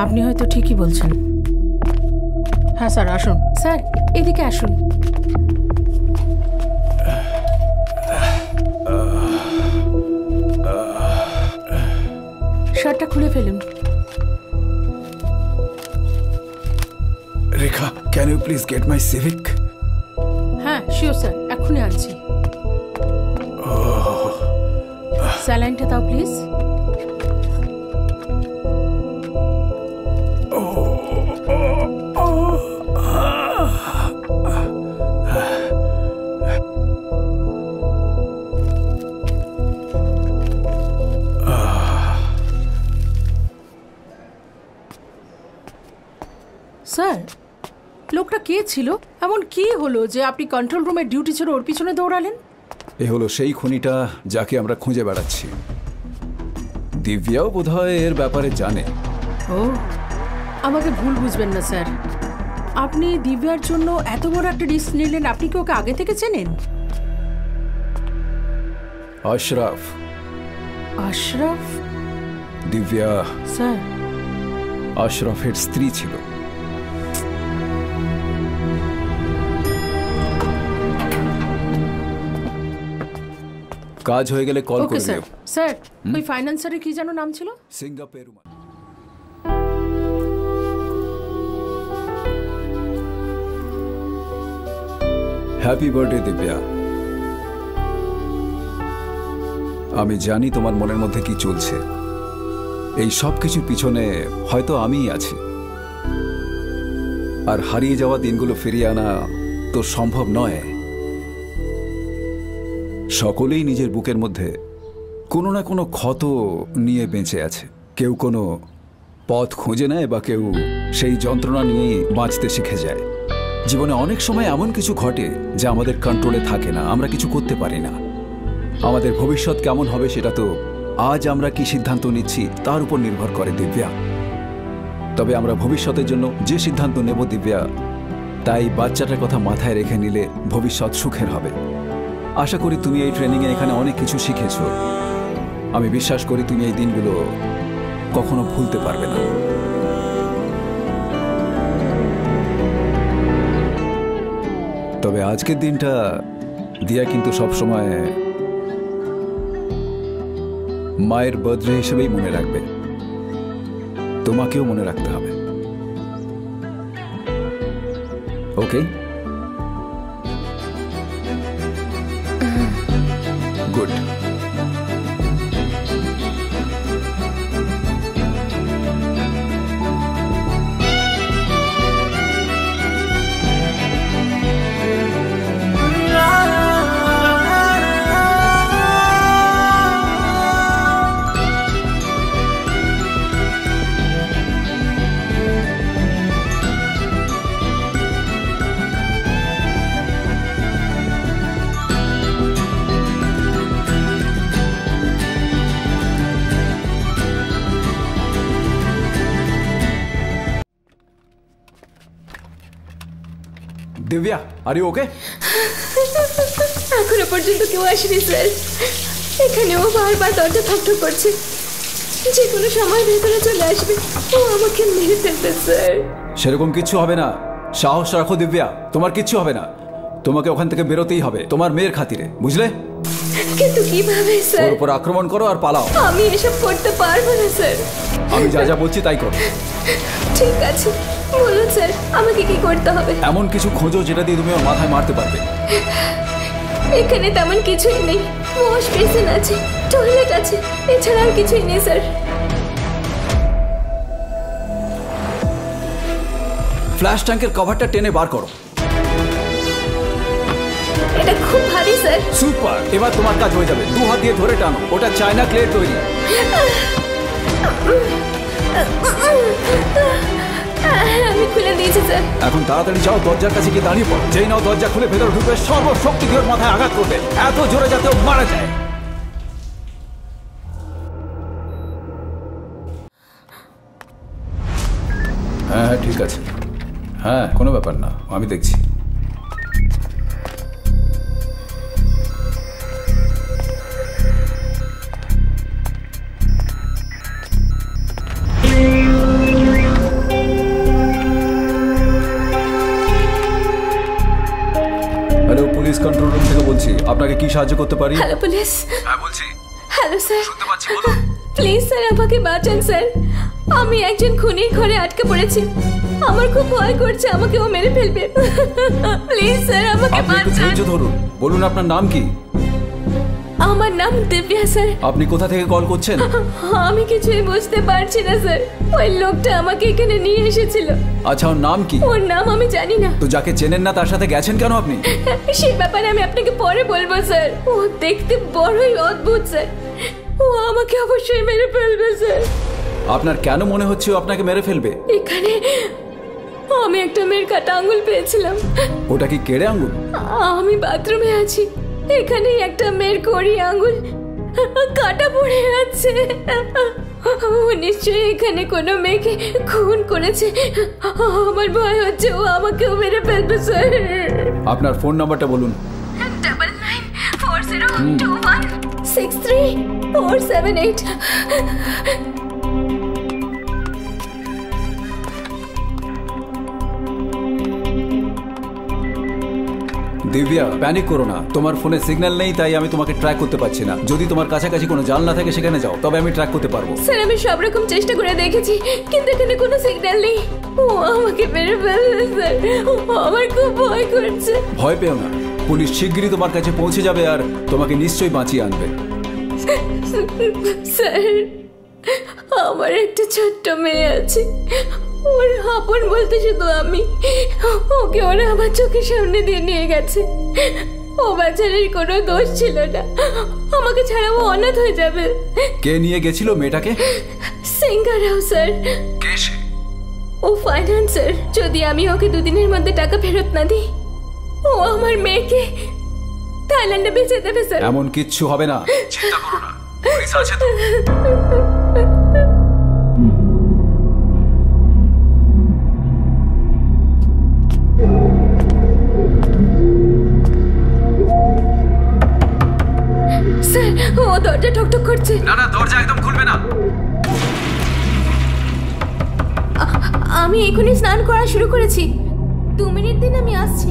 আপনি হয়তো ঠিকই বলছেন। হ্যাঁ স্যার, আসুন স্যার, এদিকে আসুন। শার্টটা খুলে ফেলুন। Rekha, can you please get my civic? হ্যাঁ শিওর স্যার, এক্ষুনি আনছি। স্যালাইনটা দাও প্লিজ। স্যার, লোকটা কে ছিল? এমন কি হলো যে আপনি কন্ট্রোল রুমের ডিউটি ছেড়ে ওর পিছনে দৌড়ালেন? এ হলো সেই খুনিটা যাকে আমরা খুঁজে বেড়াচ্ছি। দিব্যাও বোধহয় এর ব্যাপারে জানে। ও, আমাকে ভুল বুঝবেন না স্যার, আপনি দিব্যার জন্য এত বড় একটা রিস্ক নিলেন। আপনি কি ওকে আগে থেকে চেনেন? আশরাফ। আশরাফ? দিব্যা স্যার আশরাফের স্ত্রী ছিল। কাজ হয়ে গেলে কল করে দিও। স্যার, ওই ফাইন্যান্সারের কি যেন নাম ছিল? সিঙ্গাপুর। Happy birthday Divya. আমি জানি তোমার মনের মধ্যে কি চলছে। এই সব কিছুর পিছনে হয়তো আমিই আছি। আর হারিয়ে যাওয়া দিনগুলো ফিরিয়ে আনা তো সম্ভব নয়। সকলেই নিজের বুকের মধ্যে কোনো না কোনো ক্ষত নিয়ে বেঁচে আছে। কেউ কোনো পথ খুঁজে নেয় বা কেউ সেই যন্ত্রণা নিয়েই বাঁচতে শিখে যায়। জীবনে অনেক সময় এমন কিছু ঘটে যা আমাদের কন্ট্রোলে থাকে না, আমরা কিছু করতে পারি না। আমাদের ভবিষ্যৎ কেমন হবে সেটা তো আজ আমরা কি সিদ্ধান্ত নিচ্ছি তার উপর নির্ভর করে দিব্যা। তবে আমরা ভবিষ্যতের জন্য যে সিদ্ধান্ত নেব দিব্যা, তাই বাচ্চাটার কথা মাথায় রেখে নিলে ভবিষ্যৎ সুখের হবে। আশা করি তুমি এই ট্রেনিংয়ে এখানে অনেক কিছু শিখেছো। আমি বিশ্বাস করি তুমি এই দিনগুলো কখনো ভুলতে পারবে না। তবে আজকের দিনটা দিয়া কিন্তু সবসময় মায়ের বার্থডে হিসেবেই মনে রাখবে। তোমাকেও মনে রাখতে হবে, okay? Good. Divya, are you okay? এখনো পর্যন্ত কেউ আসেনি স্যার। এখানেও বারবার দরজা ঠকঠক করছে। যে কোনো সময় ভেতরে চলে আসবে। ও আমাকে মেরে ফেলবে স্যার। সেরকম কিচ্ছু হবে না, সাহস রাখো দিব্যা, তোমার কিচ্ছু হবে না। তোমাকে ওখান থেকে বেরোতেই হবে, তোমার মেয়ের খাতিরে, বুঝলে? কিন্তু কিভাবে স্যার? ওর উপর আক্রমণ করো আর পালাও। আমি এসব করতে পারবো না স্যার। আমি যা যা বলছি তাই করো। ঠিক আছে, বলুন স্যার আমাকে কি করতে হবে? এমন কিছু খোঁজো যেটা দিয়ে তুমি ওর মাথায় মারতে পারবে। এখানে তেমন কিছুই নেই। ওয়াশ বেসিন আছে, টয়লেট আছে, এছাড়া আর কিছুই নেই স্যার। ফ্ল্যাশ ট্যাঙ্কের কভারটা টেনে বার করো। এটা খুব ভারী স্যার। সুপার, এবার তোমার কাজ হয়ে যাবে। 2 হাত দিয়ে ধরে টানো, ওটা চায়না ক্লে তৈরি। আমি খুলে দিয়েছি স্যার। এখন তাড়াতাড়ি যাও, দরজার কাছে গিয়ে দাঁড়িয়ে পড়ো। যেই নাও দরজা খুলে ভেতরে ঢুকে সর্বশক্তি দিয়ে ওর মাথায় আঘাত করবে, এত জোরে যাতে ও মারা যায়। হ্যাঁ হ্যাঁ ঠিক আছে, হ্যাঁ কোনো ব্যাপার না, আমি দেখছি। পুলিশ কন্ট্রোল রুম থেকে বলছি, আপনাকে কি সাহায্য করতে পারি? Hello police. হ্যাঁ বলছি, হ্যালো স্যার। শুনতে পাচ্ছি, বলুন। প্লিজ স্যার আমাকে বাঁচান স্যার, আমি একজন খুনির ঘরে আটকে পড়েছি, আমার খুব ভয় করছে আমাকে ও মেরে ফেলবে। প্লিজ স্যার আমাকে আপনি একটু বাঁচান। ধৈর্য ধরুন, বলুন আপনার নাম কি? আমার নাম দিব্যা স্যার। আপনি কোথা থেকে কল করছেন? আমি কিছুই বুঝতে পারছি না স্যার, ওই লোকটা আমাকে এখানে নিয়ে এসেছিল। আচ্ছা, ওর নাম কি? ওর নাম আমি জানি না। তো যাকে চেনেন না তার সাথে গেছেন কেন আপনি? সেই ব্যাপারে আমি আপনাকে পরে বলবো স্যার, ও দেখতে বড়ই অদ্ভুত স্যার, ও আমাকে অবশ্যই মেরে ফেলবে স্যার। আপনার কেন মনে হচ্ছে ও আপনাকে মেরে ফেলবে? এখানে আমি একটা মেয়ের কাটা আঙুল পেয়েছিলাম। ওটা কি কেড়ে আঙুল? আমি বাথরুমে আছি, এখানেই একটা মেয়ের কড়ি আঙুল কাটা পড়ে আছে। ও নিশ্চয়ই এখানে কোনো মেয়েকে খুন করেছে, আমার ভয় হচ্ছে ও আমাকেও মেরে ফেলবে স্যার। আপনার ফোন নাম্বারটা বলুন। 994021634778। দিব্যা, প্যানিক করো না, তোমার ফোনে সিগন্যাল নেই তাই আমি তোমাকে ট্র্যাক করতে পারছি না। যদি তোমার কাছাকাছি কোনো জাল না থাকে সেখানে যাও, তবে আমি ট্র্যাক করতে পারবো। স্যার আমি সব রকম চেষ্টা করে দেখেছি, কিন্তু এখানে কোনো সিগন্যাল নেই, ও আমাকে মেরে ফেলবে স্যার, আমার খুব ভয় করছে। ভয় পেও না, পুলিশ শিগগিরই তোমার কাছে পৌঁছে যাবে আর তোমাকে নিশ্চয়ই বাঁচিয়ে আনবে। স্যার আমার একটা ছোট্ট মেয়ে আছে, ওর আপন বলতে শুধু আমি, ওকে ওরা আমার চোখের সামনে দিয়ে নিয়ে গেছে, ও বাচ্চাদের কোনো দোষ ছিল না, আমাকে ছাড়া ও অনাথ হয়ে যাবে। কে নিয়ে গেছিল মেয়েটাকে? সিঙ্গারাও স্যার। কে সে? ও ফাইন্যান্সার, যদি আমি ওকে দুদিনের মধ্যে টাকা ফেরত না দিই ও আমার মেয়েকে থাইল্যান্ডে বেচে দেবে স্যার। এমন কিচ্ছু হবে না, চিন্তা করো না, পুলিশ আছে তো। স্যার ও দরজা ঠকঠক করছে। না না, দরজা একদম খুলবে না। আমি এখনই স্নান করা শুরু করেছি, 2 মিনিট দিন আমি আসছি।